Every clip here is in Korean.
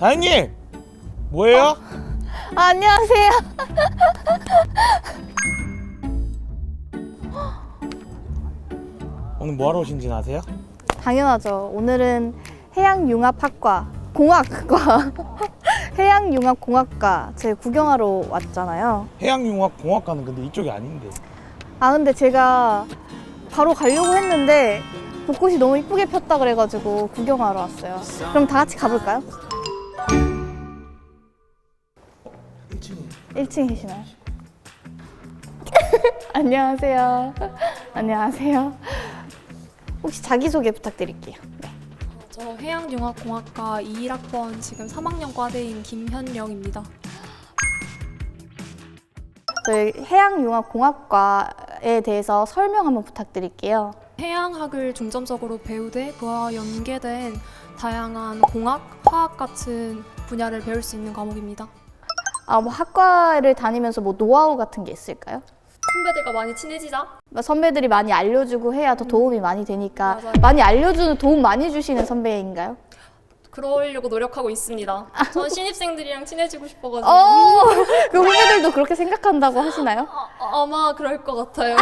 사장님! 뭐예요? 안녕하세요. 오늘 뭐하러 오신지 아세요? 당연하죠. 오늘은 해양융합학과 공학과 해양융합공학과 제 구경하러 왔잖아요. 해양융합공학과는 근데 이쪽이 아닌데. 아 근데 제가 바로 가려고 했는데 벚꽃이 너무 이쁘게 폈다 그래가지고 구경하러 왔어요. 그럼 다 같이 가볼까요? 1층에 계시나요? 안녕하세요. 안녕하세요. 혹시 자기소개 부탁드릴게요. 네. 저 해양융합공학과 21학번 지금 3학년 과대인 김현영입니다. 저희 해양융합공학과에 대해서 설명 한번 부탁드릴게요. 해양학을 중점적으로 배우되 그와 연계된 다양한 공학, 화학 같은 분야를 배울 수 있는 과목입니다. 뭐 학과를 다니면서 뭐 노하우 같은 게 있을까요? 선배들과 많이 친해지자. 선배들이 많이 알려주고 해야 더 도움이 많이 되니까 맞아요. 많이 알려주는 도움 많이 주시는 선배인가요? 그러려고 노력하고 있습니다. 전 신입생들이랑 친해지고 싶어가지고 그 후배들도 그렇게 생각한다고 하시나요? 아마 그럴 것 같아요.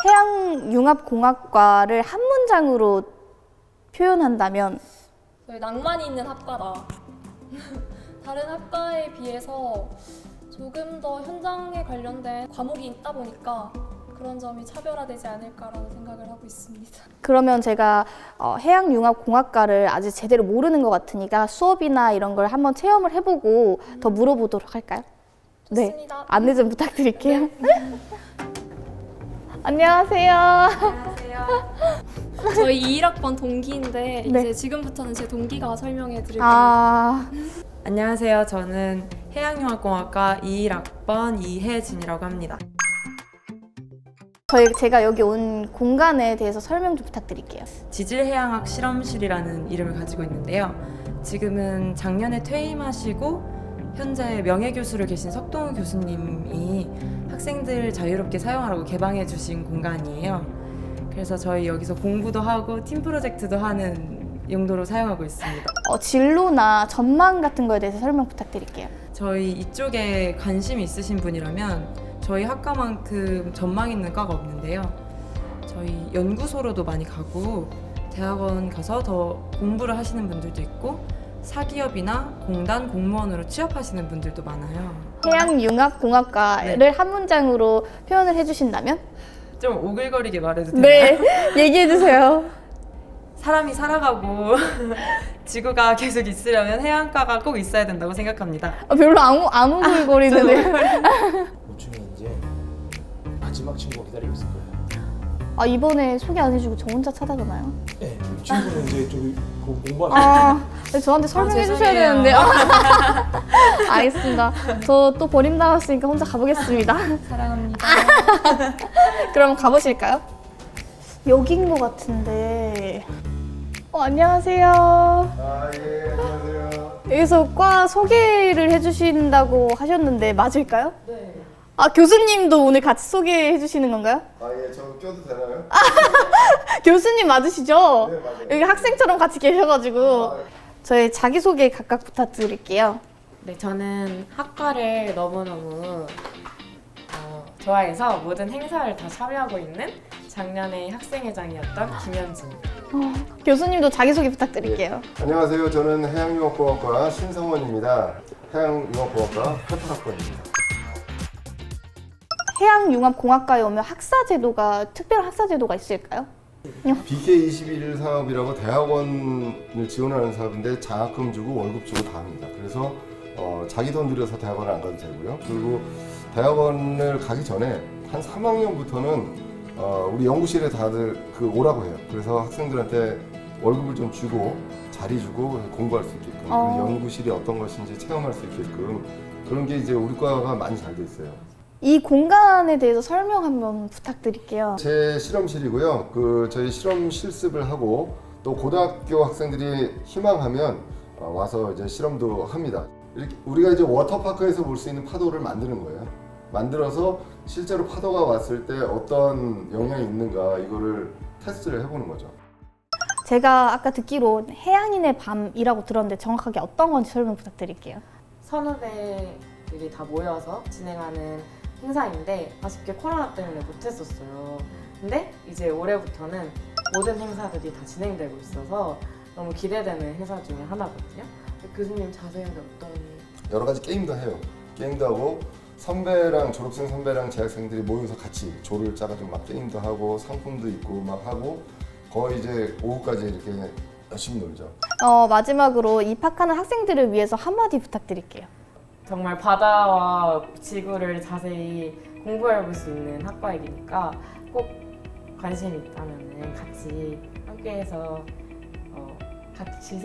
해양융합공학과를 한 문장으로 표현한다면 저희 낭만이 있는 학과다. 다른 학과에 비해서 조금 더 현장에 관련된 과목이 있다 보니까 그런 점이 차별화되지 않을까라는 생각을 하고 있습니다. 그러면 제가 해양융합공학과를 아직 제대로 모르는 것 같으니까 수업이나 이런 걸 한번 체험을 해보고 더 물어보도록 할까요? 좋습니다. 네, 안내 좀 부탁드릴게요. 안녕하세요. 안녕하세요. 저희 21학번 동기인데 네. 이제 지금부터는 제 동기가 설명해 드릴 겁니다. 아, 안녕하세요. 저는 해양융합공학과 21학번 이혜진이라고 합니다. 제가 여기 온 공간에 대해서 설명 좀 부탁드릴게요. 지질해양학 실험실이라는 이름을 가지고 있는데요. 지금은 작년에 퇴임하시고 현재 명예교수로 계신 석동우 교수님이 학생들 자유롭게 사용하라고 개방해 주신 공간이에요. 그래서 저희 여기서 공부도 하고 팀 프로젝트도 하는 용도로 사용하고 있습니다. 진로나 전망 같은 거에 대해서 설명 부탁드릴게요. 저희 이쪽에 관심이 있으신 분이라면 저희 학과만큼 전망 있는 과가 없는데요. 저희 연구소로도 많이 가고 대학원 가서 더 공부를 하시는 분들도 있고 사기업이나 공단 공무원으로 취업하시는 분들도 많아요. 해양융합공학과를 네. 한 문장으로 표현을 해주신다면? 좀 오글거리게 말해도 되나요? 네, 얘기해주세요. 사람이 살아가고 지구가 계속 있으려면 해안가가 꼭 있어야 된다고 생각합니다. 별로 안 오글거리는데. 5층에 이제 마지막 친구가 기다리고 있을 거예요. 이번에 소개 안 해주고 저 혼자 찾아가나요? 네, 이 친구는 이제 저기 공부하는 네, 저한테 설명해 주셔야 죄송해요. 되는데. 알겠습니다. 저 또 버림당했으니까 혼자 가보겠습니다. 사랑합니다. 그럼 가보실까요? 여긴 것 같은데. 안녕하세요. 예, 안녕하세요. 여기서 과 소개를 해주신다고 하셨는데 맞을까요? 네. 교수님도 오늘 같이 소개해 주시는 건가요? 예, 저 껴도 되나요? 교수님 맞으시죠? 네, 맞아요. 여기 학생처럼 같이 계셔가지고 네. 저희 자기소개 각각 부탁드릴게요. 네, 저는 학과를 너무너무 좋아해서 모든 행사를 다 참여하고 있는 작년에 학생회장이었던 김현진입니다. 교수님도 자기소개 부탁드릴게요. 안녕하세요. 저는 해양융합공학과 신성원입니다. 해양융합공학과 88학번입니다. 해양융합공학과에 오면 학사제도가 특별한 학사제도가 있을까요? BK21 사업이라고 대학원을 지원하는 사업인데 장학금 주고 월급 주고 다 합니다. 그래서 자기 돈 들여서 대학원을 안 가도 되고요. 그리고 대학원을 가기 전에 한 3학년부터는 우리 연구실에 다들 오라고 해요. 그래서 학생들한테 월급을 좀 주고 자리 주고 공부할 수 있게끔 그 연구실이 어떤 것인지 체험할 수 있게끔 그런 게 이제 우리 과가 많이 잘 돼 있어요. 이 공간에 대해서 설명 한번 부탁드릴게요. 제 실험실이고요. 저희 실험 실습을 하고 또 고등학교 학생들이 희망하면 와서 이제 실험도 합니다. 이렇게 우리가 이제 워터파크에서 볼 수 있는 파도를 만드는 거예요. 만들어서 실제로 파도가 왔을 때 어떤 영향이 있는가 이거를 테스트를 해보는 거죠. 제가 아까 듣기로 해양인의 밤이라고 들었는데 정확하게 어떤 건지 설명 부탁드릴게요. 선후배들이 다 모여서 진행하는 행사인데 아쉽게 코로나 때문에 못했었어요. 근데 이제 올해부터는 모든 행사들이 다 진행되고 있어서 너무 기대되는 행사 중에 하나거든요. 교수님 자세히 어떤? 여러 가지 게임도 해요. 게임도 하고 선배랑 졸업생 선배랑 재학생들이 모여서 같이 조를 짜가지고 막 게임도 하고 상품도 있고 막 하고 거의 이제 오후까지 이렇게 열심히 놀죠. 마지막으로 입학하는 학생들을 위해서 한마디 부탁드릴게요. 정말 바다와 지구를 자세히 공부해 볼 수 있는 학과이니까 꼭 관심 있다면 같이 함께해서 같이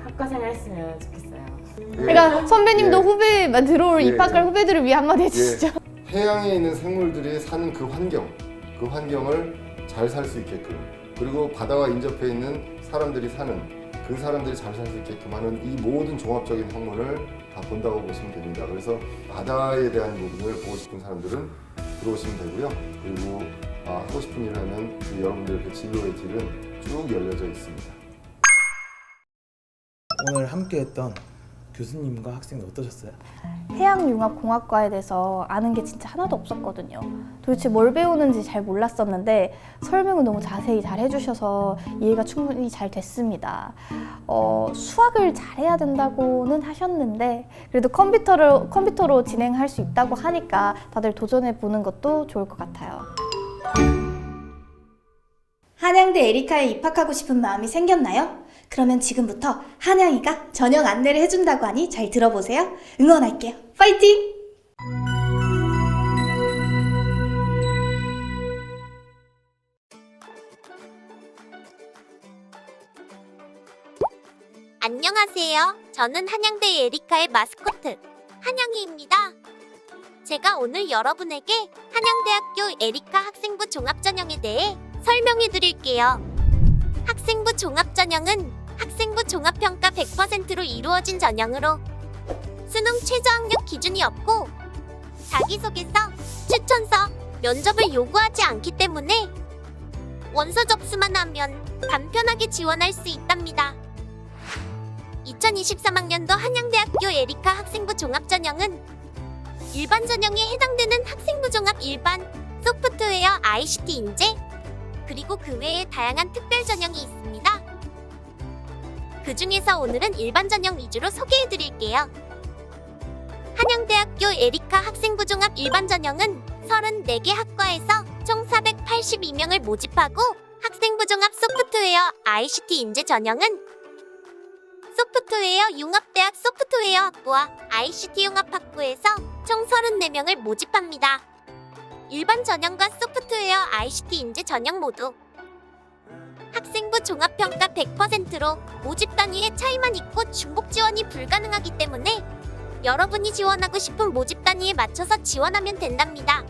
학과 생활했으면 좋겠어요. 그러니까 선배님도 예. 후배만 들어올 예, 입학할 예. 후배들을 위해 한마디 해주시죠. 해양에 있는 생물들이 사는 그 환경을 잘 살 수 있게끔, 그리고 바다와 인접해 있는 사람들이 사는 그 사람들이 잘 살 수 있게끔 하는 이 모든 종합적인 학문을 다 본다고 보시면 됩니다. 그래서 바다에 대한 부분을 보고 싶은 사람들은 들어오시면 되고요. 그리고 하고 싶은 일을 하면 여러분들의 그 진로의 길은 쭉 열려져 있습니다. 오늘 함께했던 교수님과 학생들 어떠셨어요? 해양융합공학과에 대해서 아는 게 진짜 하나도 없었거든요. 도대체 뭘 배우는지 잘 몰랐었는데 설명을 너무 자세히 잘 해주셔서 이해가 충분히 잘 됐습니다. 수학을 잘해야 된다고는 하셨는데 그래도 컴퓨터로 진행할 수 있다고 하니까 다들 도전해 보는 것도 좋을 것 같아요. 한양대 에리카에 입학하고 싶은 마음이 생겼나요? 그러면 지금부터 한양이가 전형 안내를 해준다고 하니 잘 들어보세요. 응원할게요. 파이팅! 안녕하세요. 저는 한양대 에리카의 마스코트 한양이입니다. 제가 오늘 여러분에게 한양대학교 에리카 학생부 종합전형에 대해 설명해 드릴게요. 학생부 종합전형은 학생부 종합평가 100%로 이루어진 전형으로 수능 최저학력 기준이 없고 자기소개서, 추천서, 면접을 요구하지 않기 때문에 원서 접수만 하면 간편하게 지원할 수 있답니다. 2023학년도 한양대학교 에리카 학생부 종합전형은 일반 전형에 해당되는 학생부 종합 일반, 소프트웨어, ICT 인재, 그리고 그 외에 다양한 특별 전형이 있습니다. 그 중에서 오늘은 일반 전형 위주로 소개해드릴게요. 한양대학교 에리카 학생부 종합 일반 전형은 34개 학과에서 총 482명을 모집하고 학생부 종합 소프트웨어, ICT 인재 전형은 소프트웨어 융합대학 소프트웨어학부와 ICT 융합학부에서 총 34명을 모집합니다. 일반 전형과 소프트웨어 ICT 인재 전형 모두 학생부 종합평가 100%로 모집 단위의 차이만 있고 중복 지원이 불가능하기 때문에 여러분이 지원하고 싶은 모집 단위에 맞춰서 지원하면 된답니다.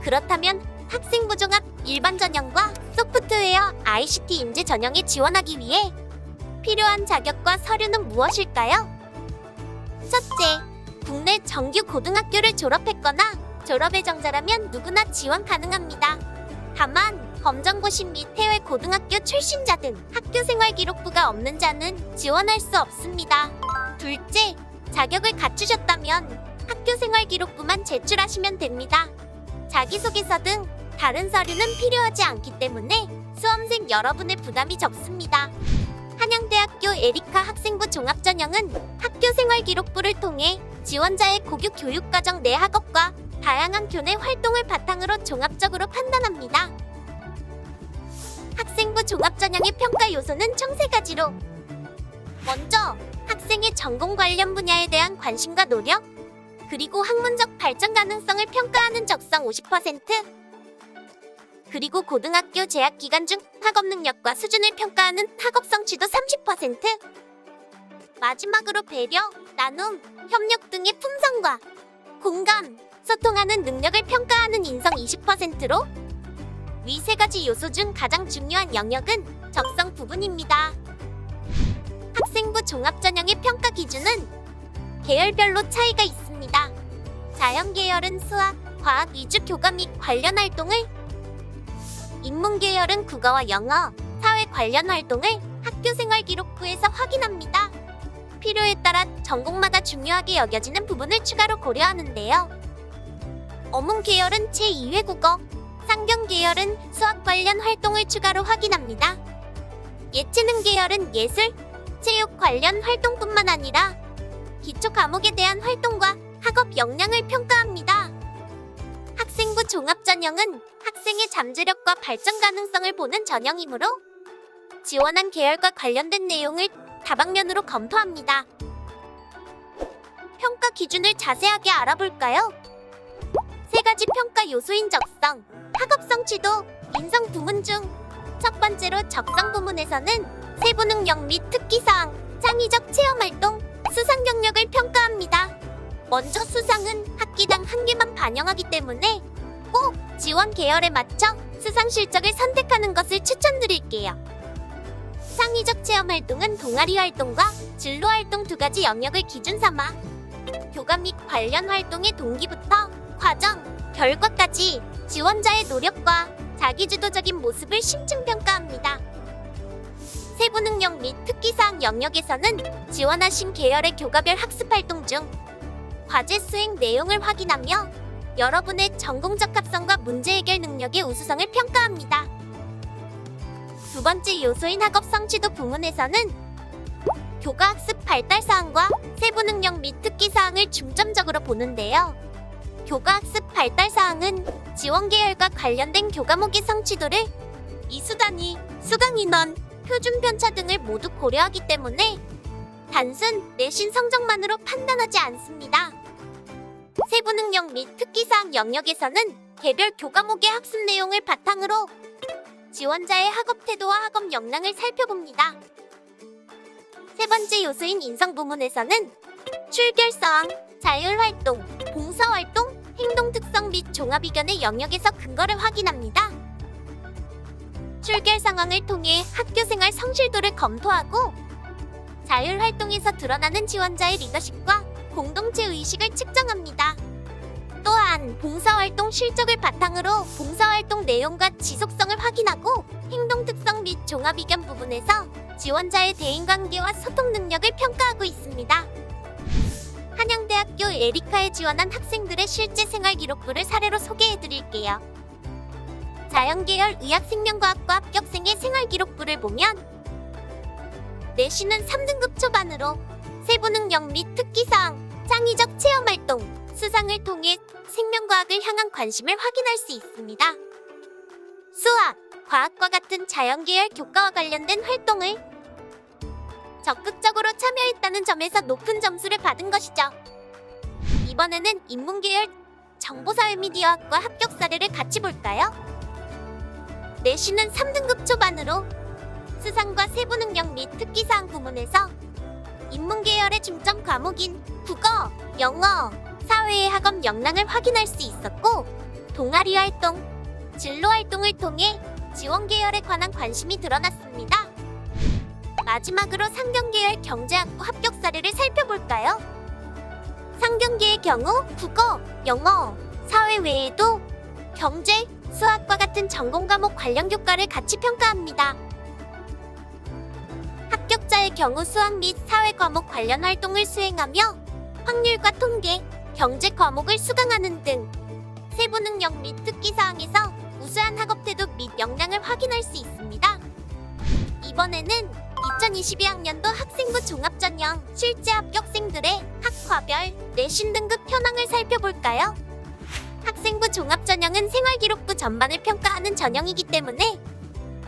그렇다면 학생부 종합 일반 전형과 소프트웨어 ICT 인재 전형에 지원하기 위해 필요한 자격과 서류는 무엇일까요? 첫째, 국내 정규 고등학교를 졸업했거나 졸업 예정자라면 누구나 지원 가능합니다. 다만 검정고시 및 해외 고등학교 출신자 등 학교생활 기록부가 없는 자는 지원할 수 없습니다. 둘째, 자격을 갖추셨다면 학교생활 기록부만 제출하시면 됩니다. 자기소개서 등 다른 서류는 필요하지 않기 때문에 수험생 여러분의 부담이 적습니다. 한양대학교 에리카 학생부 종합전형은 학교생활 기록부를 통해 지원자의 고교 교육과정 내 학업과 다양한 교내 활동을 바탕으로 종합적으로 판단합니다. 학생부 종합전형의 평가 요소는 총 3가지로 먼저, 학생의 전공 관련 분야에 대한 관심과 노력, 그리고 학문적 발전 가능성을 평가하는 적성 50%, 그리고 고등학교 재학 기간 중 학업 능력과 수준을 평가하는 학업 성취도 30%, 마지막으로 배려, 나눔, 협력 등의 품성과 공감, 소통하는 능력을 평가하는 인성 20%로 위 3가지 요소 중 가장 중요한 영역은 적성 부분입니다. 학생부 종합전형의 평가 기준은 계열별로 차이가 있습니다. 자연계열은 수학, 과학 위주 교과 및 관련 활동을, 인문계열은 국어와 영어, 사회 관련 활동을 학교생활기록부에서 확인합니다. 필요에 따라 전공마다 중요하게 여겨지는 부분을 추가로 고려하는데요. 어문 계열은 제2회 국어, 상경 계열은 수학 관련 활동을 추가로 확인합니다. 예체능 계열은 예술, 체육 관련 활동뿐만 아니라 기초 과목에 대한 활동과 학업 역량을 평가합니다. 학생부 종합 전형은 학생의 잠재력과 발전 가능성을 보는 전형이므로 지원한 계열과 관련된 내용을 다방면으로 검토합니다. 평가 기준을 자세하게 알아볼까요? 세 가지 평가 요소인 적성, 학업성 지도, 인성 부문 중 첫 번째로 적성 부문에서는 세부 능력 및 특기사항, 창의적 체험활동, 수상 경력을 평가합니다. 먼저 수상은 학기당 1개만 반영하기 때문에 꼭 지원 계열에 맞춰 수상 실적을 선택하는 것을 추천드릴게요. 창의적 체험활동은 동아리 활동과 진로 활동 두 가지 영역을 기준 삼아 교감 및 관련 활동의 동기부터 과정, 결과까지 지원자의 노력과 자기주도적인 모습을 심층평가합니다. 세부 능력 및 특기사항 영역에서는 지원하신 계열의 교과별 학습활동 중 과제 수행 내용을 확인하며 여러분의 전공적 합성과 문제 해결 능력의 우수성을 평가합니다. 두 번째 요소인 학업 성취도 부문에서는 교과 학습 발달 사항과 세부 능력 및 특기 사항을 중점적으로 보는데요. 교과 학습 발달 사항은 지원 계열과 관련된 교과목의 성취도를 이수 단위, 수강 인원, 표준 편차 등을 모두 고려하기 때문에 단순 내신 성적만으로 판단하지 않습니다. 세부 능력 및 특기 사항 영역에서는 개별 교과목의 학습 내용을 바탕으로 지원자의 학업 태도와 학업 역량을 살펴봅니다. 세 번째 요소인 인성 부문에서는 출결사항, 자율활동, 봉사활동, 행동 특성 및 종합 이견의 영역에서 근거를 확인합니다. 출결 상황을 통해 학교생활 성실도를 검토하고 자율활동에서 드러나는 지원자의 리더십과 공동체 의식을 측정합니다. 또한 봉사활동 실적을 바탕으로 봉사활동 내용과 지속성을 확인하고 행동 특성 및 종합 이견 부분에서 지원자의 대인관계와 소통 능력을 평가하고 있습니다. 한양대학교 에리카에 지원한 학생들의 실제 생활 기록부를 사례로 소개해드릴게요. 자연계열 의학생명과학과 합격생의 생활 기록부를 보면 내신은 3등급 초반으로 세부 능력 및 특기사항, 창의적 체험활동, 수상을 통해 생명과학을 향한 관심을 확인할 수 있습니다. 수학, 과학과 같은 자연계열 교과와 관련된 활동을 적극적으로 참여했다는 점에서 높은 점수를 받은 것이죠. 이번에는 인문계열 정보사회미디어학과 합격 사례를 같이 볼까요? 내신은 3등급 초반으로 수상과 세부 능력 및 특기사항 부문에서 인문계열의 중점 과목인 국어, 영어, 사회의 학업 역량을 확인할 수 있었고 동아리 활동, 진로 활동을 통해 지원 계열에 관한 관심이 드러났습니다. 마지막으로 상경계열 경제학부 합격 사례를 살펴볼까요? 상경계의 경우 국어, 영어, 사회 외에도 경제, 수학과 같은 전공 과목 관련 교과를 같이 평가합니다. 합격자의 경우 수학 및 사회 과목 관련 활동을 수행하며 확률과 통계, 경제 과목을 수강하는 등 세부 능력 및 특기 사항에서 우수한 학업 태도 및 역량을 확인할 수 있습니다. 이번에는 2022학년도 학생부 종합전형 실제 합격생들의 학과별 내신 등급 현황을 살펴볼까요? 학생부 종합전형은 생활기록부 전반을 평가하는 전형이기 때문에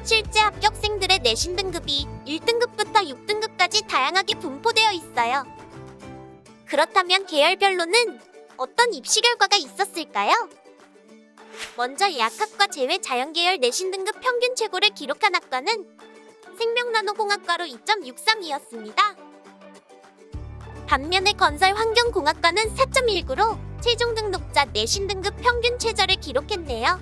실제 합격생들의 내신 등급이 1등급부터 6등급까지 다양하게 분포되어 있어요. 그렇다면 계열별로는 어떤 입시 결과가 있었을까요? 먼저 예학학과 제외 자연계열 내신 등급 평균 최고를 기록한 학과는 생명나노공학과로 2.63이었습니다. 반면에 건설환경공학과는 4.19로 최종 등록자 내신 등급 평균 최저를 기록했네요.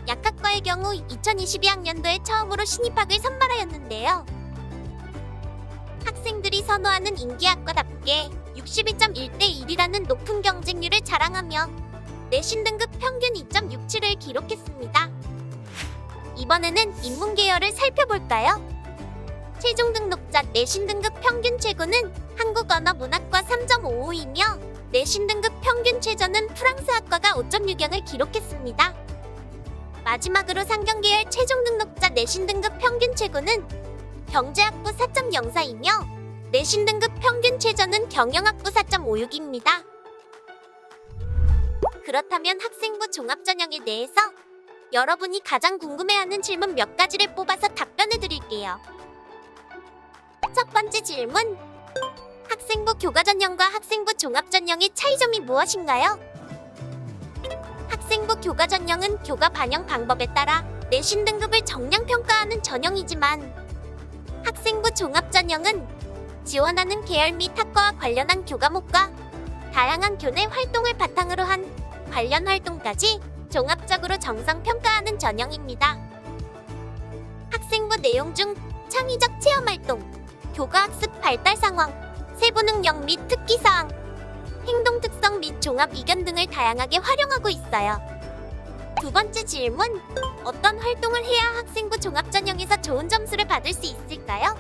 약학과의 경우 2022학년도에 처음으로 신입학을 선발하였는데요. 학생들이 선호하는 인기학과답게 62.1대 1이라는 높은 경쟁률을 자랑하며 내신 등급 평균 2.67을 기록했습니다. 이번에는 인문계열을 살펴볼까요? 최종 등록자 내신 등급 평균 최고는 한국언어문학과 3.55이며 내신 등급 평균 최저는 프랑스학과가 5.6영을 기록했습니다. 마지막으로 상경계열 최종 등록자 내신 등급 평균 최고는 경제학부 4.04이며 내신 등급 평균 최저는 경영학부 4.56입니다. 그렇다면 학생부 종합전형에 대해서 여러분이 가장 궁금해하는 질문 몇 가지를 뽑아서 답변해 드릴게요. 첫 번째 질문. 학생부 교과전형과 학생부 종합전형의 차이점이 무엇인가요? 학생부 교과전형은 교과 반영 방법에 따라 내신 등급을 정량 평가하는 전형이지만 학생부 종합전형은 지원하는 계열 및 학과와 관련한 교과목과 다양한 교내 활동을 바탕으로 한 관련 활동까지 종합적으로 정성 평가하는 전형입니다. 학생부 내용 중 창의적 체험활동, 교과학습 발달 상황, 세부 능력 및 특기 사항, 행동 특성 및 종합 이견 등을 다양하게 활용하고 있어요. 두 번째 질문. 어떤 활동을 해야 학생부 종합전형에서 좋은 점수를 받을 수 있을까요?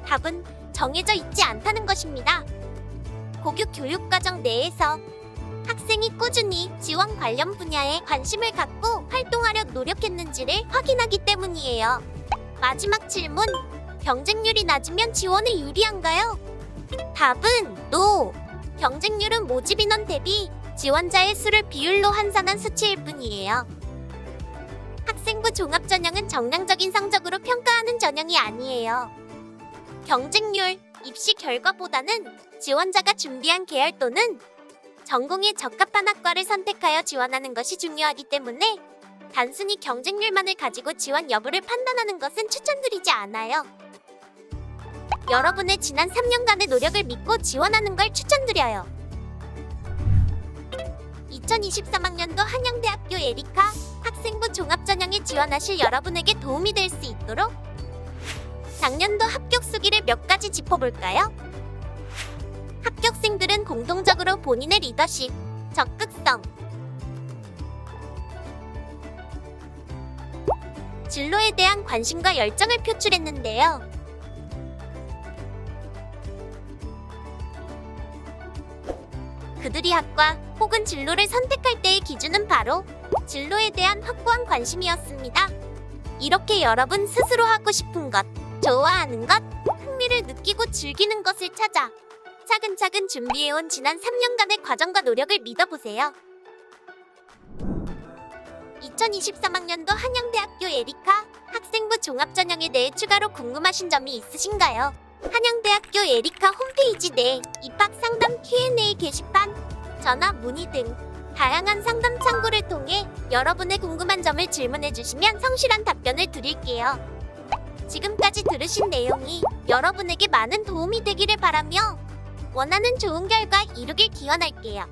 답은 정해져 있지 않다는 것입니다. 고교 교육과정 내에서 학생이 꾸준히 지원 관련 분야에 관심을 갖고 활동하려 노력했는지를 확인하기 때문이에요. 마지막 질문. 경쟁률이 낮으면 지원에 유리한가요? 답은 NO! 경쟁률은 모집 인원 대비 지원자의 수를 비율로 환산한 수치일 뿐이에요. 학생부 종합전형은 정량적인 성적으로 평가하는 전형이 아니에요. 경쟁률, 입시 결과보다는 지원자가 준비한 계열 또는 전공에 적합한 학과를 선택하여 지원하는 것이 중요하기 때문에 단순히 경쟁률만을 가지고 지원 여부를 판단하는 것은 추천드리지 않아요. 여러분의 지난 3년간의 노력을 믿고 지원하는 걸 추천드려요. 2023학년도 한양대학교 에리카 학생부 종합전형에 지원하실 여러분에게 도움이 될 수 있도록 작년도 합격 수기를 몇 가지 짚어볼까요? 합격생들은 공통적으로 본인의 리더십, 적극성, 진로에 대한 관심과 열정을 표출했는데요. 그들이 학과 혹은 진로를 선택할 때의 기준은 바로 진로에 대한 확고한 관심이었습니다. 이렇게 여러분 스스로 하고 싶은 것, 좋아하는 것, 흥미를 느끼고 즐기는 것을 찾아 차근차근 준비해온 지난 3년간의 과정과 노력을 믿어보세요. 2023학년도 한양대학교 에리카 학생부 종합전형에 대해 추가로 궁금하신 점이 있으신가요? 한양대학교 에리카 홈페이지 내 입학 상담 Q&A 게시판, 전화 문의 등 다양한 상담 창구를 통해 여러분의 궁금한 점을 질문해 주시면 성실한 답변을 드릴게요. 지금까지 들으신 내용이 여러분에게 많은 도움이 되기를 바라며 원하는 좋은 결과 이루길 기원할게요.